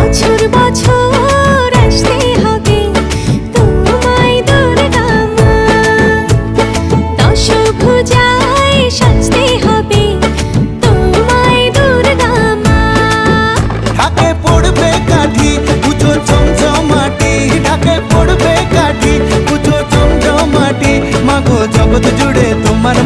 বছর বছর আসতে হবে তোমায় দুর্গা মা, দশভুজায় সাজতে হবে তোমায় দুর্গা মা। ঢাকে পড়বে কাঠি পুজো চমচমাটি, ঢাকে পড়বে কাঠি পুজো চমচমাটি, মাগো জগৎ জুড়ে তোমার